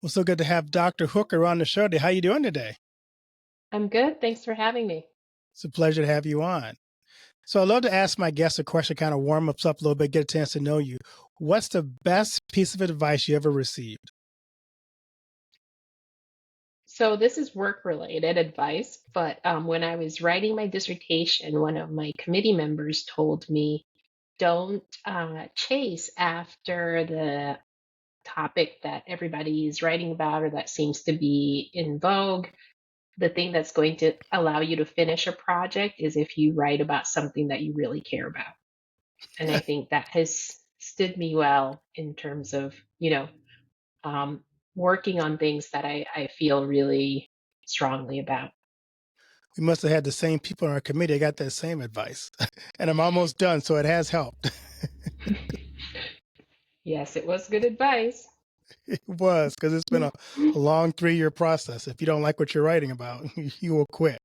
Well, so good to have Dr. Hooker on the show today. How you doing today? I'm good. Thanks for having me. It's a pleasure to have you on. So I love to ask my guests a question, kind of warm us up a little bit, get a chance to know you. What's the best piece of advice you ever received? So, this is work related advice, but when I was writing my dissertation, one of my committee members told me don't chase after the topic that everybody is writing about or that seems to be in vogue. The thing that's going to allow you to finish a project is if you write about something that you really care about. And I think that has stood me well in terms of, um, working on things that I feel really strongly about. We must have had the same people in our committee. I got that same advice. And I'm almost done, so it has helped. Yes, it was good advice. It was, because it's been a long 3-year process. If you don't like what you're writing about, you will quit.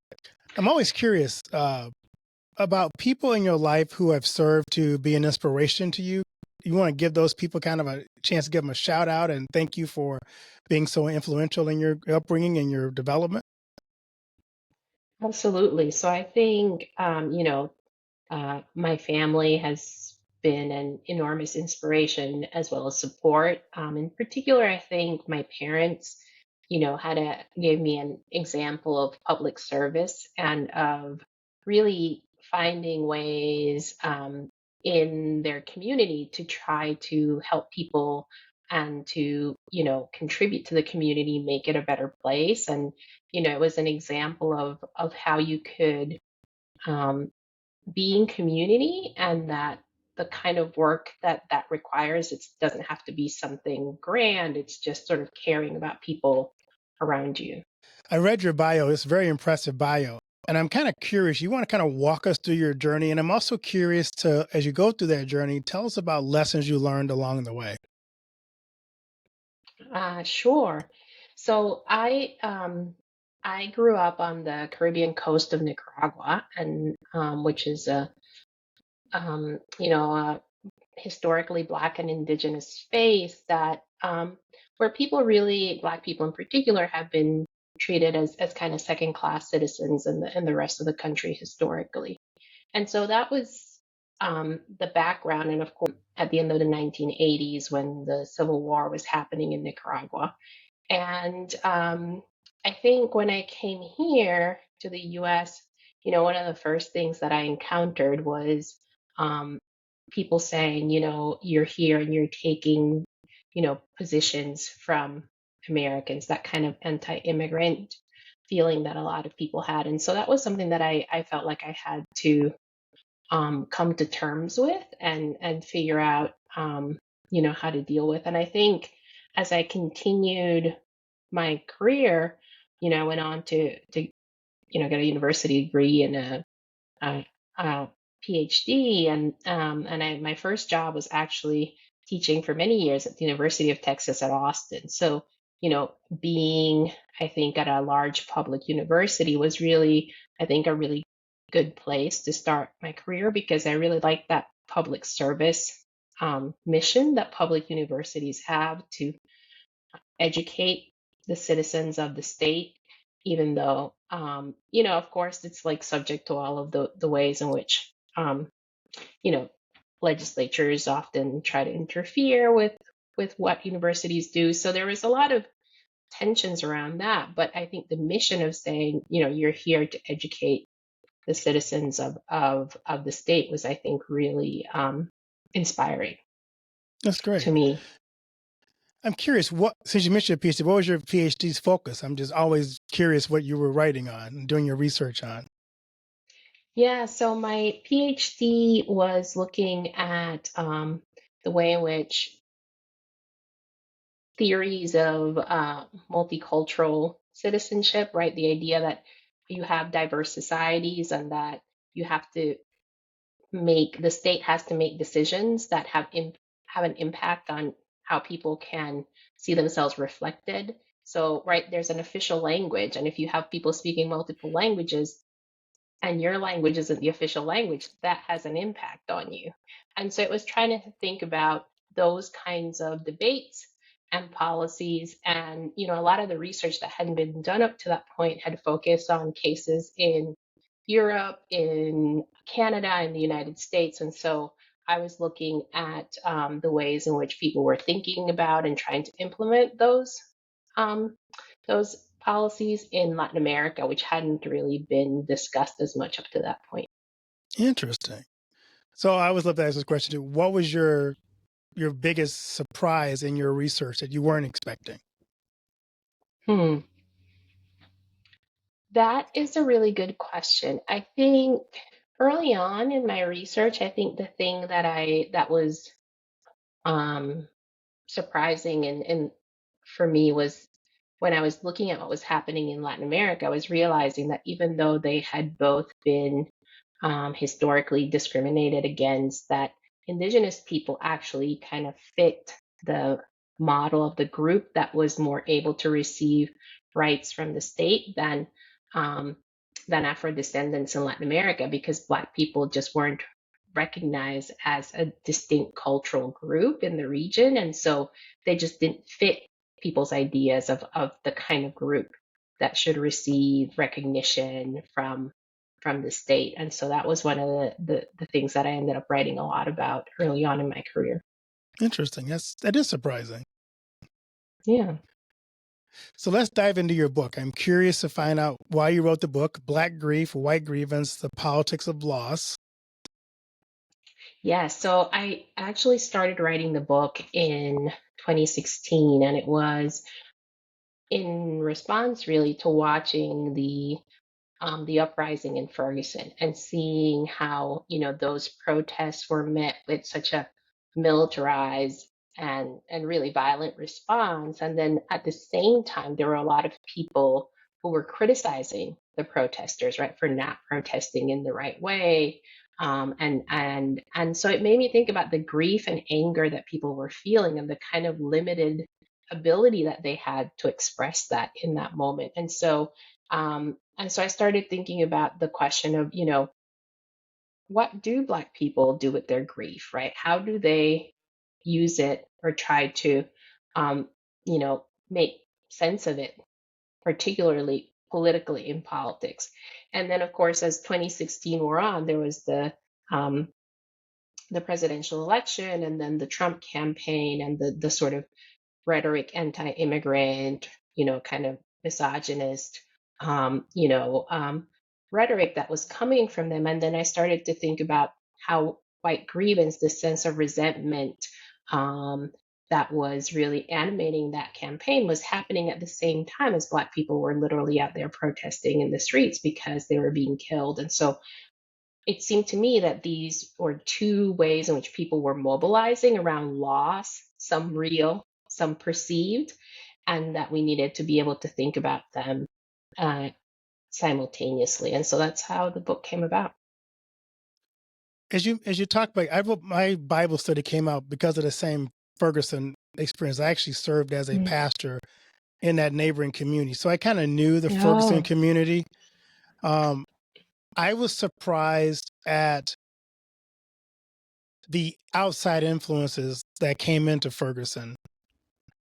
I'm always curious about people in your life who have served to be an inspiration to you. You want to give those people kind of a chance to give them a shout out and thank you for being so influential in your upbringing and your development. Absolutely. So I think, my family has been an enormous inspiration as well as support. In particular, I think my parents, gave me an example of public service and of really finding ways in their community to try to help people and to, contribute to the community, make it a better place. And, it was an example of how you could um, be in community and that the kind of work that requires it doesn't have to be something grand. It's just sort of caring about people around you. I read your bio. It's a very impressive bio. And I'm kind of curious. You want to kind of walk us through your journey. And I'm also curious to, as you go through that journey, tell us about lessons you learned along the way. Sure. So I grew up on the Caribbean coast of Nicaragua, and which is a historically Black and Indigenous space that where people really, Black people in particular, have been treated as kind of second class citizens in the rest of the country historically. And so that was the background. And of course, at the end of the 1980s, when the Civil War was happening in Nicaragua. And I think when I came here to the US, one of the first things that I encountered was um, people saying, you're here and you're taking, positions from Americans, that kind of anti immigrant feeling that a lot of people had. And so that was something that I felt like I had to come to terms with and figure out, how to deal with. And I think as I continued my career, I went on to get a university degree and a PhD, and my first job was actually teaching for many years at the University of Texas at Austin. So being I think at a large public university was really I think a really good place to start my career because I really like that public service mission that public universities have to educate the citizens of the state, even though, of course, it's like subject to all of the ways in which, you know, legislatures often try to interfere with what universities do. So there was a lot of tensions around that. But I think the mission of saying, you're here to educate the citizens of the state was, I think, really inspiring That's to great. me. I'm curious, what, since you mentioned your PhD, what was your PhD's focus? I'm just always curious what you were writing on and doing your research on. Yeah, so my PhD was looking at the way in which theories of multicultural citizenship, right? The idea that you have diverse societies and that you have to the state has to make decisions that have an impact on how people can see themselves reflected. So, right, there's an official language, and if you have people speaking multiple languages, and your language isn't the official language, that has an impact on you. And so it was trying to think about those kinds of debates and policies. And, a lot of the research that hadn't been done up to that point had focused on cases in Europe, in Canada, in the United States. And so I was looking at the ways in which people were thinking about and trying to implement um, those policies in Latin America, which hadn't really been discussed as much up to that point. Interesting. So I always love to ask this question too. What was your biggest surprise in your research that you weren't expecting? Hmm. That is a really good question. I think early on in my research, I think the thing that was um, surprising and for me was when I was looking at what was happening in Latin America, I was realizing that even though they had both been historically discriminated against, that indigenous people actually kind of fit the model of the group that was more able to receive rights from the state um, than Afro descendants in Latin America, because Black people just weren't recognized as a distinct cultural group in the region, and so they just didn't fit people's ideas of the kind of group that should receive recognition from the state. And so that was one of the things that I ended up writing a lot about early on in my career. Interesting. That is surprising. Yeah. So let's dive into your book. I'm curious to find out why you wrote the book, Black Grief, White Grievance, The Politics of Loss. Yeah. So I actually started writing the book in 2016, and it was in response really to watching the uprising in Ferguson and seeing how, those protests were met with such a militarized and really violent response. And then at the same time, there were a lot of people who were criticizing the protesters, right, for not protesting in the right way. And so it made me think about the grief and anger that people were feeling and the kind of limited ability that they had to express that in that moment. And so I started thinking about the question of, what do Black people do with their grief, right? How do they use it or try to, um, make sense of it, particularly politically in politics? And then, of course, as 2016 wore on, there was um, the presidential election, and then the Trump campaign, and the sort of rhetoric, anti-immigrant, kind of misogynist, rhetoric that was coming from them. And then I started to think about how white grievance, this sense of resentment um, that was really animating that campaign, was happening at the same time as Black people were literally out there protesting in the streets because they were being killed. And so it seemed to me that these were two ways in which people were mobilizing around loss, some real, some perceived, and that we needed to be able to think about them uh, simultaneously. And so that's how the book came about. As you talk about, my Bible study came out because of the same Ferguson experience. I actually served as a Mm. pastor in that neighboring community, so I kind of knew the Ferguson Oh. community. I was surprised at the outside influences that came into Ferguson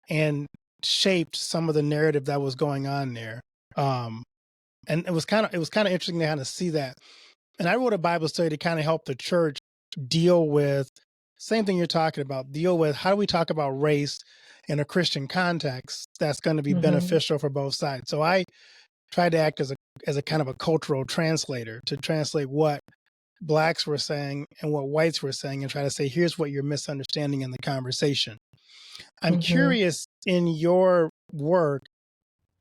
and shaped some of the narrative that was going on there. And it was kind of interesting to kind of see that. And I wrote a Bible study to kind of help the church deal with same thing you're talking about. Deal with how do we talk about race in a Christian context that's going to be Hmm. beneficial for both sides. So I tried to act as a kind of a cultural translator to translate what Blacks were saying and what whites were saying and try to say, here's what you're misunderstanding in the conversation. I'm Hmm. curious, in your work,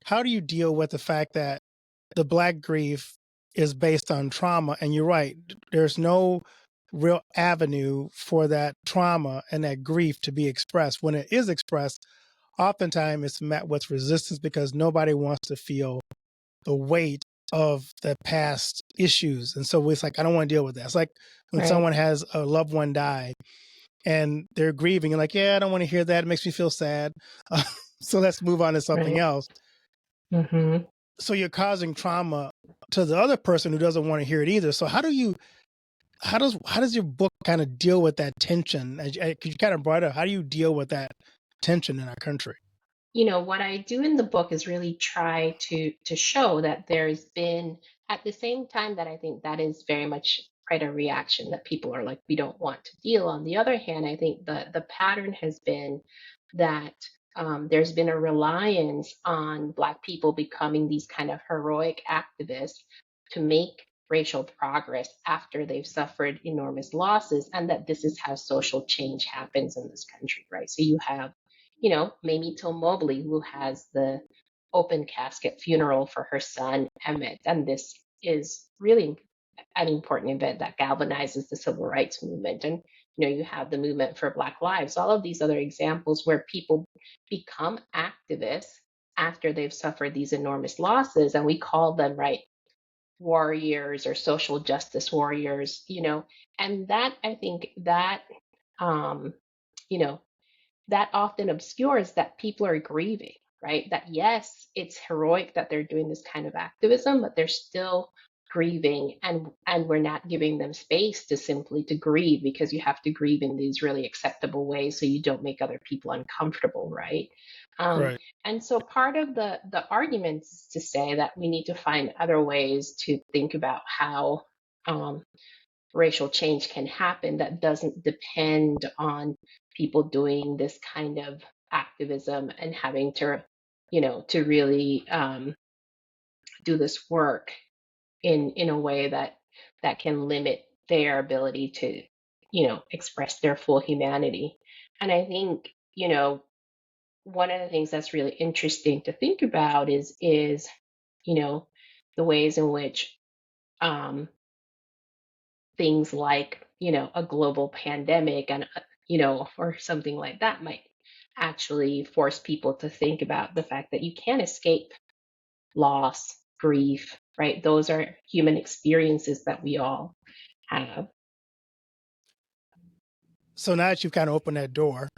how do you deal with the fact that the Black grief is based on trauma? And you're right, there's no real avenue for that trauma and that grief to be expressed. When it is expressed, oftentimes it's met with resistance because nobody wants to feel the weight of the past issues. And so it's like, I don't want to deal with that. It's like when Right. someone has a loved one die and they're grieving and like, yeah, I don't want to hear that. It makes me feel sad. So let's move on to something Right. else. Hmm. So you're causing trauma to the other person who doesn't want to hear it either. So how does your book kind of deal with that tension? Could you kind of brought up, how do you deal with that tension in our country. What I do in the book is really try to show that there's been, at the same time that I think that is very much right, a reaction that people are like, we don't want to deal. On the other hand, I think the pattern has been that there's been a reliance on Black people becoming these kind of heroic activists to make racial progress after they've suffered enormous losses, and that this is how social change happens in this country, right? So you have, Mamie Till Mobley, who has the open casket funeral for her son, Emmett. And this is really an important event that galvanizes the civil rights movement. And, you have the movement for Black lives, all of these other examples where people become activists after they've suffered these enormous losses. And we call them, right, warriors or social justice warriors, and that, I think that, um, you know, that often obscures that people are grieving, right? That yes, it's heroic that they're doing this kind of activism, but they're still grieving, and we're not giving them space to simply to grieve, because you have to grieve in these really acceptable ways so you don't make other people uncomfortable, right? Um, Right. and so part of the argument is to say that we need to find other ways to think about how um, racial change can happen that doesn't depend on people doing this kind of activism and having to, to really do this work in a way that can limit their ability to, express their full humanity. And I think, one of the things that's really interesting to think about is you know the ways in which um, things like, a global pandemic and, or something like that might actually force people to think about the fact that you can't escape loss, grief, right? Those are human experiences that we all have. So now that you've kind of opened that door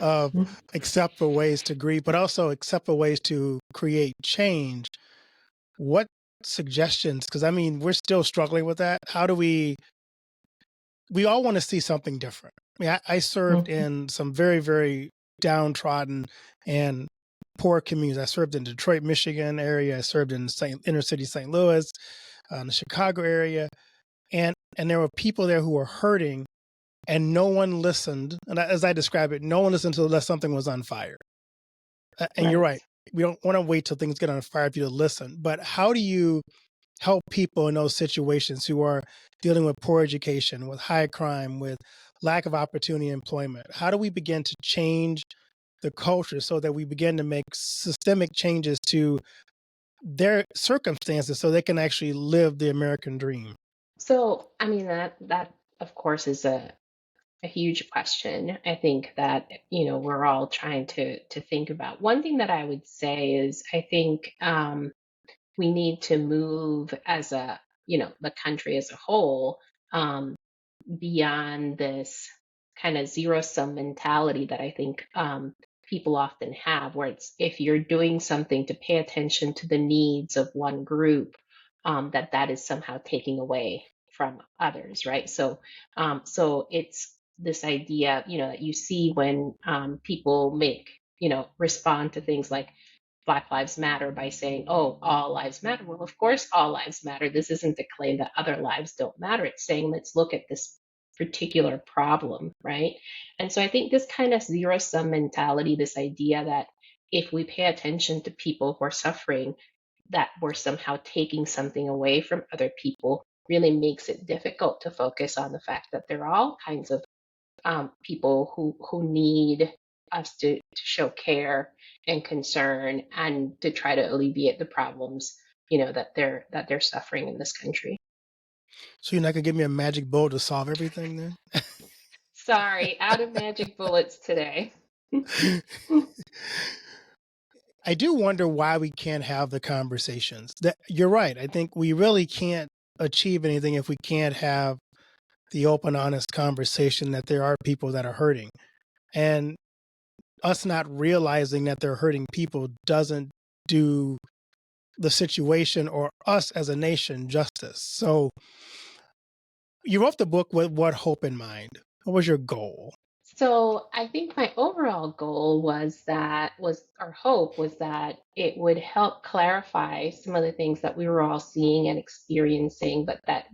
of acceptable ways to grieve, but also acceptable ways to create change, what suggestions? Because I mean, we're still struggling with that. How do we all want to see something different? I mean, I served Mhm. in some very, very downtrodden and poor communities. I served in Detroit, Michigan area. I served in inner city St. Louis, the Chicago area, and there were people there who were hurting, and no one listened. And as I describe it, no one listened until something was on fire. And you're Right. right. We don't want to wait till things get on fire for you to listen. But how do you help people in those situations who are dealing with poor education, with high crime, with lack of opportunity employment? How do we begin to change the culture so that we begin to make systemic changes to their circumstances so they can actually live the American dream? So, I mean, that of course is a huge question. I think that, we're all trying to think about. One thing that I would say is I think we need to move as the country as a whole, um, beyond this kind of zero sum mentality that I think people often have, where it's, if you're doing something to pay attention to the needs of one group, that is somehow taking away from others, right? So it's this idea, that you see when people respond to things like Black Lives Matter by saying, oh, all lives matter. Well, of course, all lives matter. This isn't a claim that other lives don't matter. It's saying, let's look at this particular problem, right? And so I think this kind of zero sum mentality, this idea that if we pay attention to people who are suffering, that we're somehow taking something away from other people, really makes it difficult to focus on the fact that there are all kinds of people who need us to show care and concern and to try to alleviate the problems, that they're suffering in this country. So you're not gonna give me a magic bullet to solve everything then? Sorry, out of magic bullets today. I do wonder why we can't have the conversations. That you're right. I think we really can't achieve anything if we can't have the open, honest conversation that there are people that are hurting. And us not realizing that they're hurting people doesn't do the situation or us as a nation justice. So you wrote the book with what hope in mind? What was your goal? So I think my overall goal or hope was that it would help clarify some of the things that we were all seeing and experiencing, but that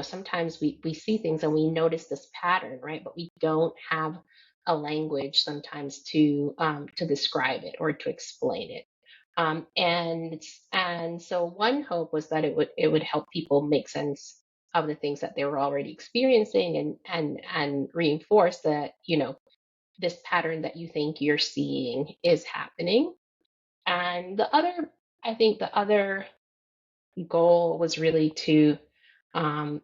sometimes we see things and we notice this pattern, right? But we don't have a language sometimes to describe it or to explain it. And so one hope was that it would help people make sense of the things that they were already experiencing, and reinforce that this pattern that you think you're seeing is happening. And the other goal was really um,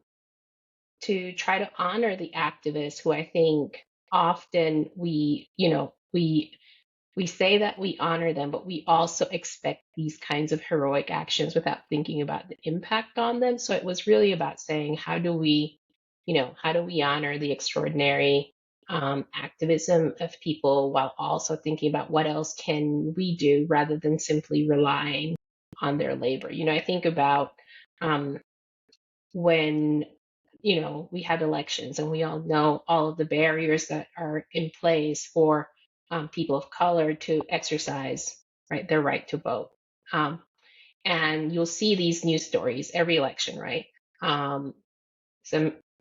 to try to honor the activists who I think often we say that we honor them, but we also expect these kinds of heroic actions without thinking about the impact on them. So it was really about saying, how do we honor the extraordinary activism of people while also thinking about what else can we do rather than simply relying on their labor. I think about um, when we had elections, and we all know all of the barriers that are in place for people of color to exercise their right to vote. um, and you'll see these news stories every election, right? Some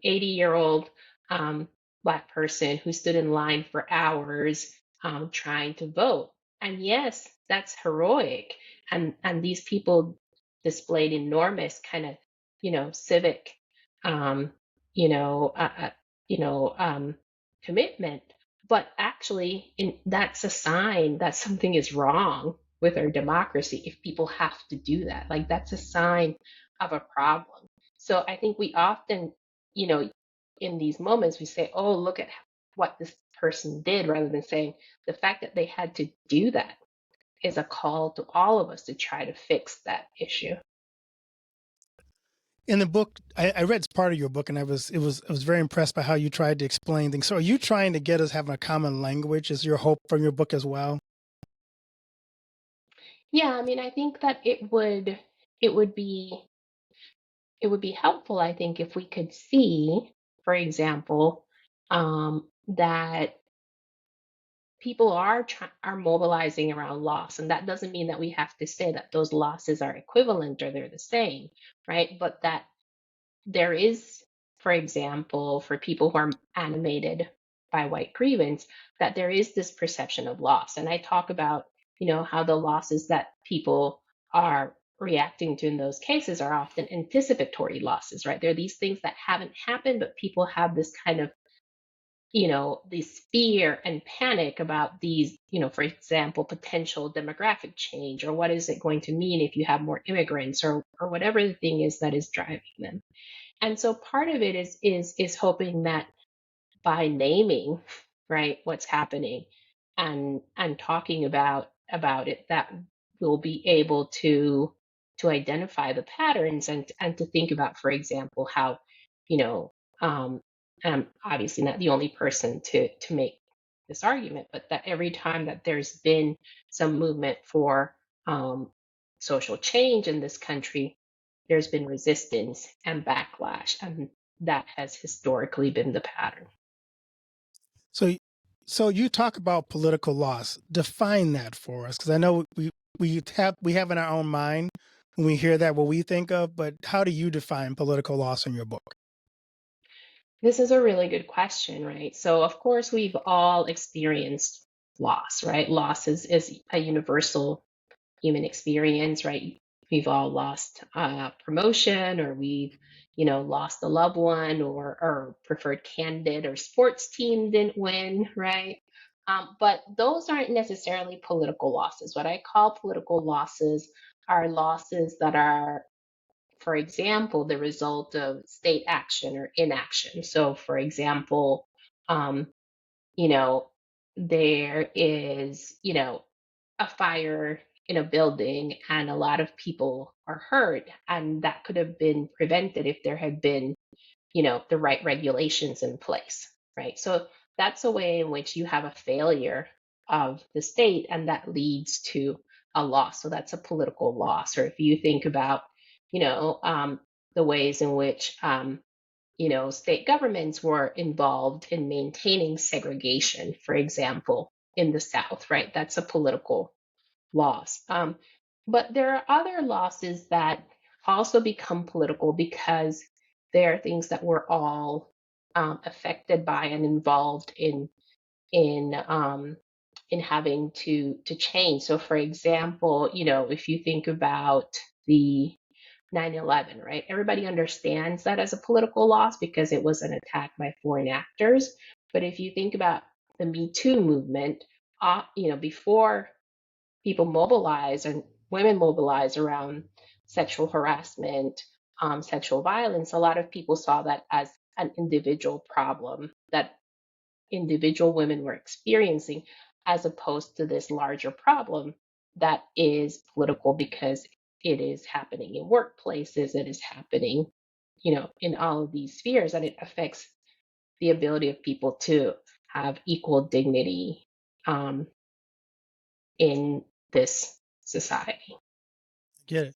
80-year-old um, Black person who stood in line for hours trying to vote. And yes, that's heroic. And these people displayed enormous kind of, civic, um, you know, uh, uh, you know, um, commitment. But actually, that's a sign that something is wrong with our democracy if people have to do that. Like, that's a sign of a problem. So I think we often, you know, in these moments, we say, oh, look at what this person did, rather than saying the fact that they had to do that is a call to all of us to try to fix that issue. In the book, I read part of your book, and I was very impressed by how you tried to explain things. So, are you trying to get us having a common language? Is your hope from your book as well? Yeah, I mean, I think that it would be it would be helpful, I think, if we could see, for example, that people are mobilizing around loss, and that doesn't mean that we have to say that those losses are equivalent or they're the same, right? But that there is, for example, for people who are animated by white grievance, that there is this perception of loss. And I talk about, how the losses that people are reacting to in those cases are often anticipatory losses, right? There are these things that haven't happened, but people have this kind of, this fear and panic about these, for example, potential demographic change, or what is it going to mean if you have more immigrants, or whatever the thing is that is driving them. And so part of it is hoping that by naming, right, what's happening, and talking about it, that we'll be able to identify the patterns, and to think about, for example, how, you know um, I'm obviously not the only person to make this argument, but that every time that there's been some movement for um, social change in this country, there's been resistance and backlash, and that has historically been the pattern. So, so you talk about political loss. Define that for us, because I know we have in our own mind when we hear that what we think of. But how do you define political loss in your book? This is a really good question, right? So, of course, we've all experienced loss, right? Loss is a universal human experience, right? We've all lost promotion, or we've, lost a loved one, or preferred candidate, or sports team didn't win, right? But those aren't necessarily political losses. What I call political losses are losses that are, for example, the result of state action or inaction. So, for example, um, you know, there is, a fire in a building, and a lot of people are hurt, and that could have been prevented if there had been, the right regulations in place, right? So that's a way in which you have a failure of the state, and that leads to a loss. So that's a political loss. Or if you think about, you know, um, the ways in which state governments were involved in maintaining segregation, for example, in the South, right? That's a political loss. But there are other losses that also become political because they are things that we're all affected by and involved in um, in having to change. So, for example, if you think about the 9/11, right? Everybody understands that as a political loss because it was an attack by foreign actors. But if you think about the Me Too movement, before people mobilize and women mobilize around sexual harassment, sexual violence, a lot of people saw that as an individual problem that individual women were experiencing, as opposed to this larger problem that is political because it is happening in workplaces, it is happening, in all of these spheres, and it affects the ability of people to have equal dignity um, in this society. Get it.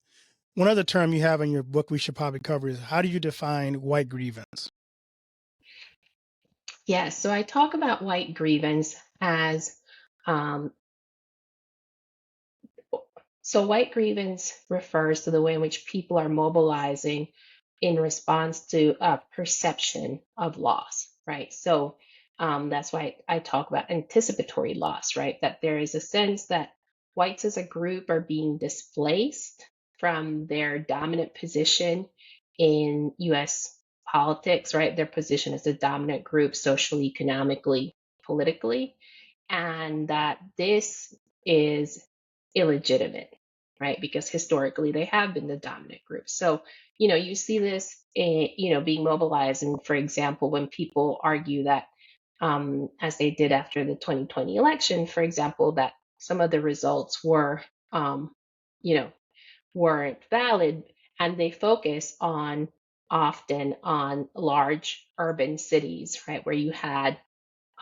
One other term you have in your book we should probably cover is how do you define white grievance? Yes, so I talk about white grievance as um, so white grievance refers to the way in which people are mobilizing in response to a perception of loss, right? So that's why I talk about anticipatory loss, right? That there is a sense that whites as a group are being displaced from their dominant position in US politics, right? Their position as a dominant group socially, economically, politically, and that this is illegitimate, right? Because historically they have been the dominant group. So, you see this, being mobilized. And for example, when people argue that, as they did after the 2020 election, for example, that some of the results um, you know, weren't valid, and they focus on often on large urban cities, right, where you had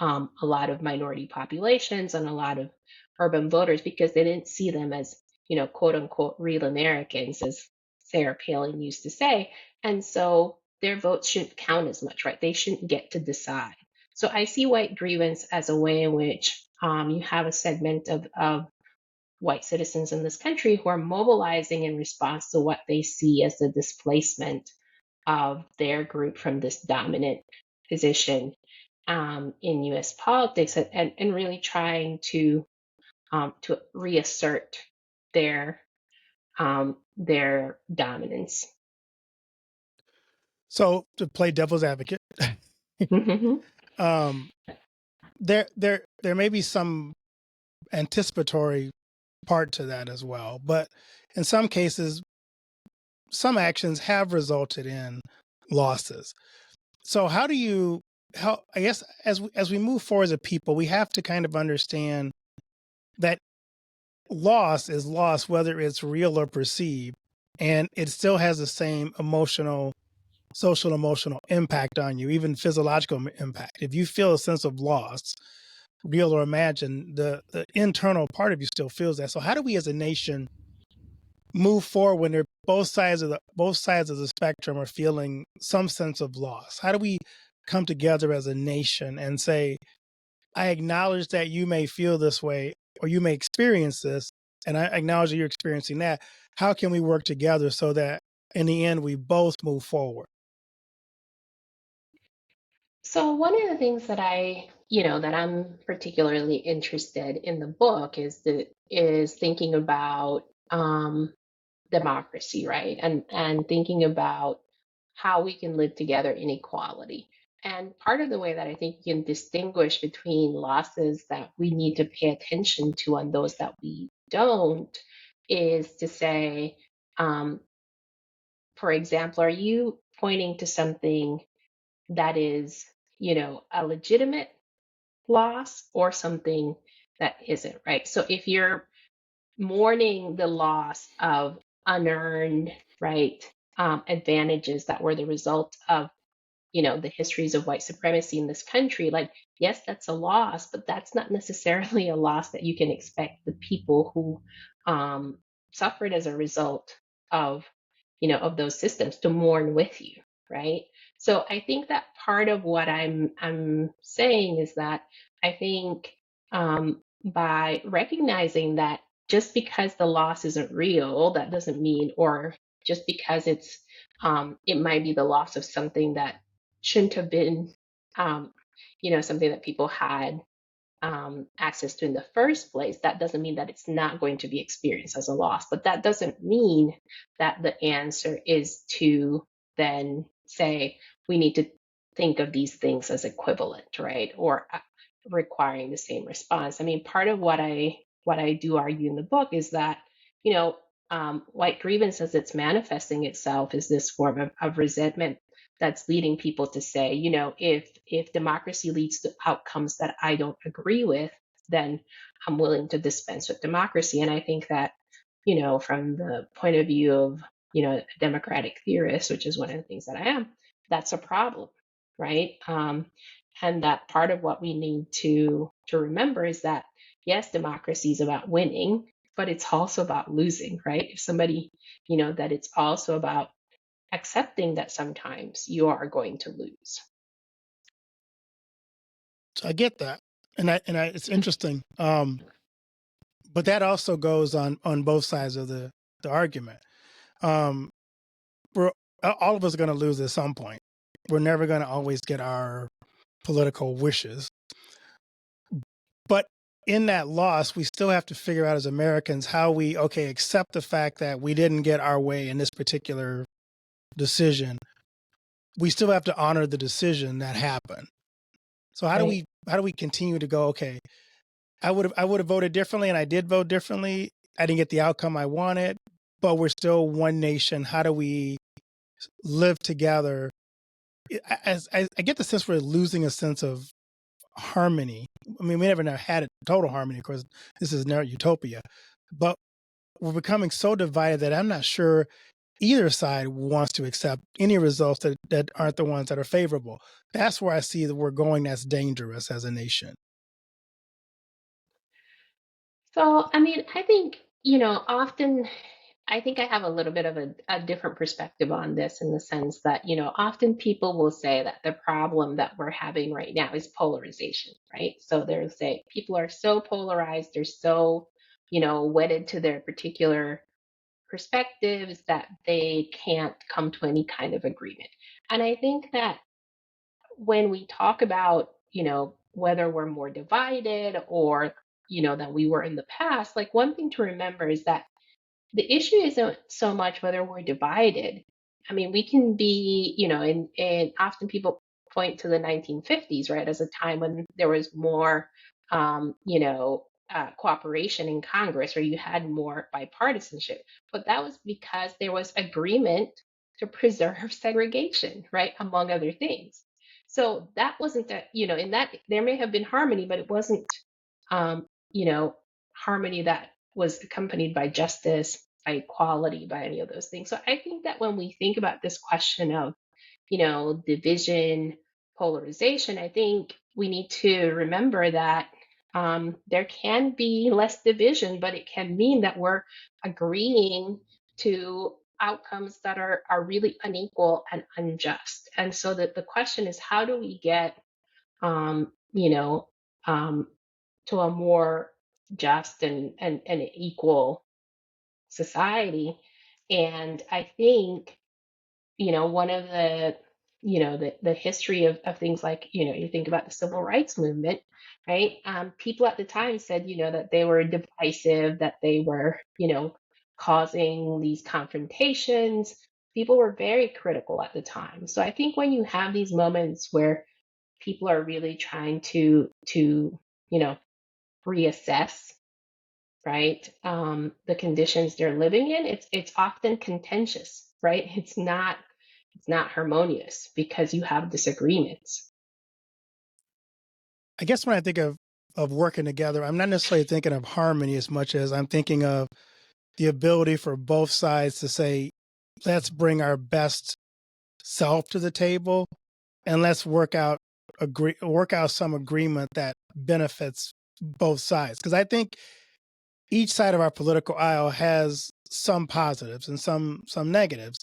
a lot of minority populations and a lot of urban voters because they didn't see them as, quote unquote, real Americans, as Sarah Palin used to say. And so their votes shouldn't count as much, right? They shouldn't get to decide. So I see white grievance as a way in which you have a segment of white citizens in this country who are mobilizing in response to what they see as the displacement of their group from this dominant position in U.S. politics, and really trying to reassert their their dominance. So to play devil's advocate, Mhm. um, there may be some anticipatory part to that as well, but in some cases, some actions have resulted in losses. So how do you how I guess as we move forward as a people, we have to kind of understand that loss is loss, whether it's real or perceived, and it still has the same social emotional impact on you, even physiological impact. If you feel a sense of loss, real or imagined, the internal part of you still feels that. So how do we as a nation move forward when they're both sides of the spectrum are feeling some sense of loss? How do we come together as a nation and say, I acknowledge that you may feel this way or you may experience this, and I acknowledge that you're experiencing that. How can we work together so that in the end we both move forward? So one of the things that that I'm particularly interested in the book is thinking about democracy, right? And thinking about how we can live together in equality. And part of the way that I think you can distinguish between losses that we need to pay attention to and those that we don't is to say, um, for example, are you pointing to something that is, a legitimate loss or something that isn't, right? So if you're mourning the loss of unearned, right, advantages that were the result of, the histories of white supremacy in this country, like, yes, that's a loss, but that's not necessarily a loss that you can expect the people who suffered as a result of, of those systems to mourn with you, right? So I think that part of what I'm saying is that I think by recognizing that just because the loss isn't real, that doesn't mean, or just because it might be the loss of something that shouldn't have been, um, something that people had access to in the first place, that doesn't mean that it's not going to be experienced as a loss. But that doesn't mean that the answer is to then say we need to think of these things as equivalent, right? Or requiring the same response. I mean, part of what I do argue in the book is that you know white grievance, as it's manifesting itself, is this form of resentment that's leading people to say, if democracy leads to outcomes that I don't agree with, then I'm willing to dispense with democracy. And I think that, from the point of view of, a democratic theorist, which is one of the things that I am, that's a problem, right? And that part of what we need to remember is that yes, democracy is about winning, but it's also about losing, right? If somebody, that it's also about accepting that sometimes you are going to lose. So I get that, and it's interesting. But that also goes on both sides of the argument. Um, we're all of us are going to lose at some point. We're never going to always get our political wishes, but in that loss, we still have to figure out as Americans how we accept the fact that we didn't get our way in this particular decision. We still have to honor the decision that happened. So Right. how do we continue to go? Okay, I would have voted differently, and I did vote differently. I didn't get the outcome I wanted, but we're still one nation. How do we live together? As I get the sense we're losing a sense of harmony. I mean, we never had total harmony. Of course, this is near utopia, but we're becoming so divided that I'm not sure either side wants to accept any results that aren't the ones that are favorable. That's where I see that we're going. That's dangerous as a nation. So, I mean, I think, often I think I have a little bit of a different perspective on this in the sense that, often people will say that the problem that we're having right now is polarization, right? So they'll say people are so polarized, they're so, wedded to their particular perspectives that they can't come to any kind of agreement. And I think that when we talk about, whether we're more divided or, than we were in the past, like one thing to remember is that the issue isn't so much whether we're divided. I mean, we can be, and often people point to the 1950s, right, as a time when there was more, cooperation in Congress, where you had more bipartisanship. But that was because there was agreement to preserve segregation, right, among other things. So that wasn't that, in that there may have been harmony, but it wasn't, um, harmony that was accompanied by justice, by equality, by any of those things. So I think that when we think about this question of, division, polarization, I think we need to remember that there can be less division, but it can mean that we're agreeing to outcomes that are really unequal and unjust. And so that the question is, how do we get, um, you know, um, to a more just and equal society? And I think, one of the, the history of things like, you think about the civil rights movement, right? People at the time said, that they were divisive, that they were, causing these confrontations. People were very critical at the time. So I think when you have these moments where people are really trying to, reassess, right? The conditions they're living in, it's often contentious, right? It's not harmonious because you have disagreements. I guess when I think of working together, I'm not necessarily thinking of harmony as much as I'm thinking of the ability for both sides to say, let's bring our best self to the table and let's work out some agreement that benefits both sides. Because I think each side of our political aisle has some positives and some negatives.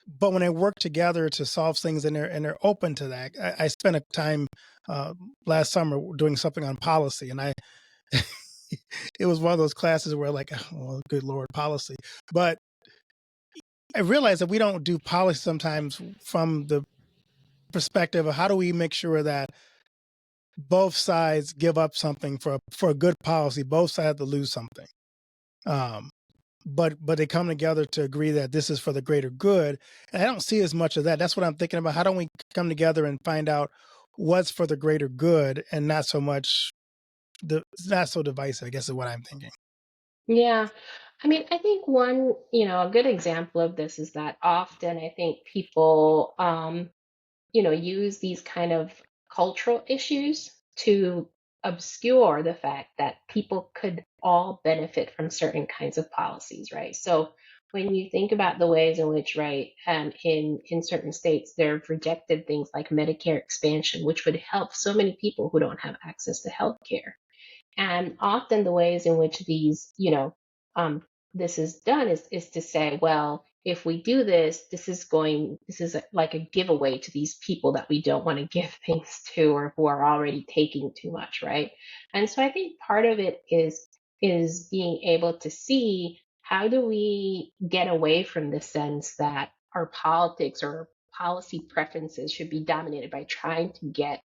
but when they work together to solve things and they're open to that. I spent a time last summer doing something on policy, and I it was one of those classes where like, well, good Lord, policy. But I realized that we don't do policy sometimes from the perspective of how do we make sure that both sides give up something for a good policy. Both sides have to lose something. Um, but they come together to agree that this is for the greater good. And I don't see as much of that. That's what I'm thinking about. How don't we come together and find out what's for the greater good and not so much it's not so divisive, I guess is what I'm thinking. Yeah. I mean, I think one, a good example of this is that often I think people, use these kind of cultural issues to obscure the fact that people could all benefit from certain kinds of policies, right? So when you think about the ways in which, right, in certain states, they've rejected things like Medicare expansion, which would help so many people who don't have access to health care. And often the ways in which um, this is done is to say, well, if we do this, this is like a giveaway to these people that we don't want to give things to or who are already taking too much, right? And so I think part of it is being able to see how do we get away from the sense that our politics or policy preferences should be dominated by trying to get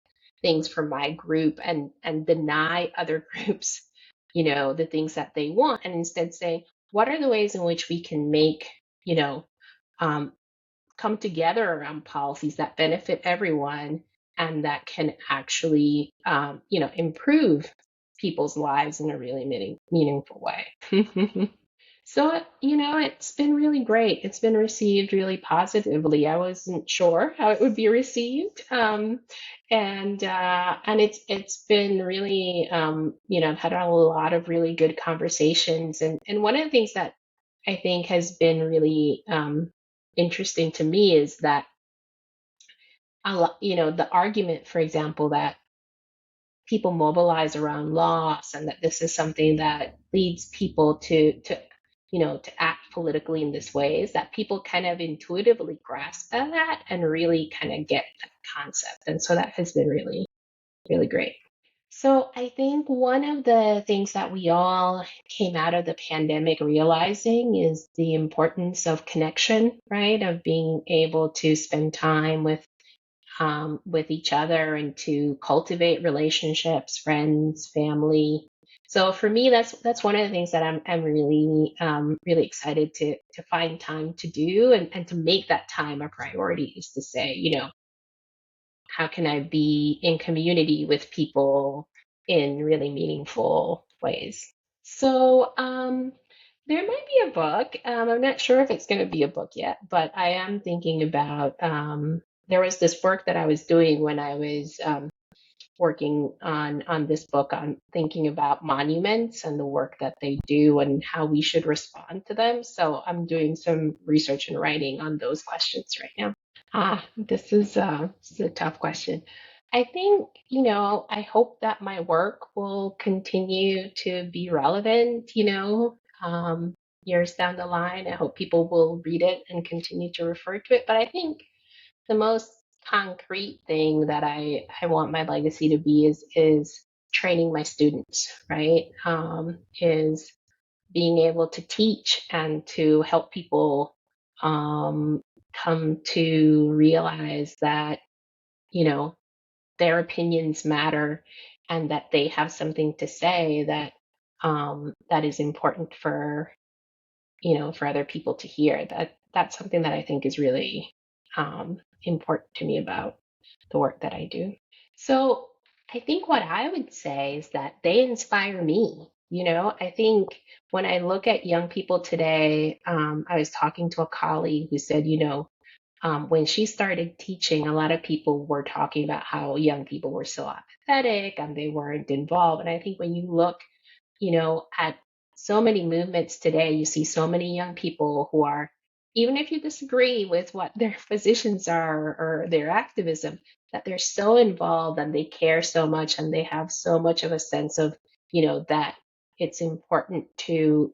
things from my group and deny other groups the things that they want, and instead say what are the ways in which we can make you know um, come together around policies that benefit everyone and that can actually improve people's lives in a really meaningful way. So, it's been really great. It's been received really positively. I wasn't sure how it would be received. And it's been really, I've had a lot of really good conversations. And one of the things that I think has been really interesting to me is that the argument, for example, that people mobilize around loss and that this is something that leads people to act politically in this way is that people kind of intuitively grasp that and really kind of get that concept. And so that has been really really great. So I think one of the things that we all came out of the pandemic realizing is the importance of connection, right? Of being able to spend time with each other and to cultivate relationships, friends, family. So for me, that's one of the things that I'm really really excited to find time to do and to make that time a priority is to say, how can I be in community with people in really meaningful ways? So there might be a book. I'm not sure if it's going to be a book yet, but I am thinking about. There was this work that I was doing when I was working on this book on thinking about monuments and the work that they do and how we should respond to them. So I'm doing some research and writing on those questions right now. This is a tough question. I think, I hope that my work will continue to be relevant, years down the line. I hope people will read it and continue to refer to it. But I think the most concrete thing that I want my legacy to be is training my students, right? Is being able to teach and to help people um, come to realize that, you know, their opinions matter and that they have something to say that is important for other people to hear. That's something that I think is really important to me about the work that I do. So I think what I would say is that they inspire me. I think when I look at young people today, I was talking to a colleague who said, when she started teaching, a lot of people were talking about how young people were so apathetic and they weren't involved. And I think when you look at so many movements today, you see so many young people who are, even if you disagree with what their positions are or their activism, that they're so involved and they care so much and they have so much of a sense of, that it's important to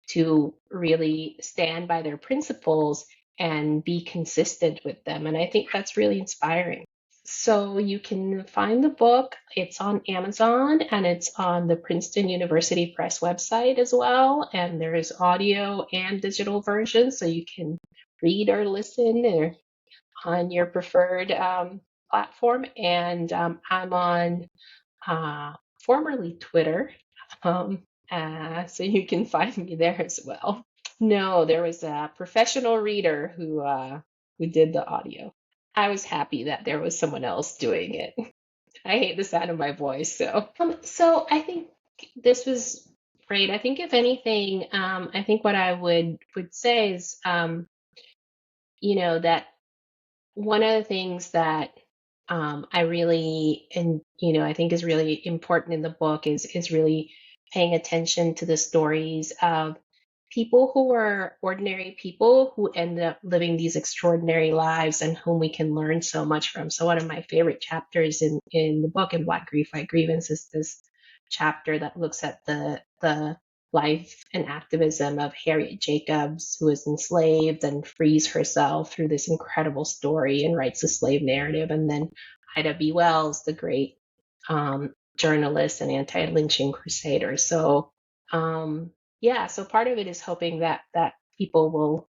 to really stand by their principles and be consistent with them. And I think that's really inspiring. So you can find the book. It's on Amazon and it's on the Princeton University Press website as well. And there is audio and digital version, so you can read or listen or on your preferred platform. And I'm on formerly Twitter, so you can find me there as well. No, there was a professional reader who did the audio. I was happy that there was someone else doing it. I hate the sound of my voice, so I think this was great. I think if anything, I think what I would say is, that one of the things that I really, and I think is really important in the book is really paying attention to the stories of people who are ordinary people who end up living these extraordinary lives and whom we can learn so much from. So one of my favorite chapters in the book, in Black Grief, White Grievance, is this chapter that looks at the life and activism of Harriet Jacobs, who is enslaved and frees herself through this incredible story and writes a slave narrative. And then Ida B. Wells, the great journalist and anti-lynching crusader. So so part of it is hoping that people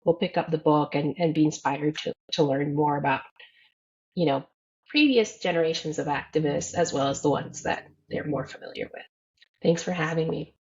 will pick up the book and be inspired to learn more about, previous generations of activists as well as the ones that they're more familiar with. Thanks for having me.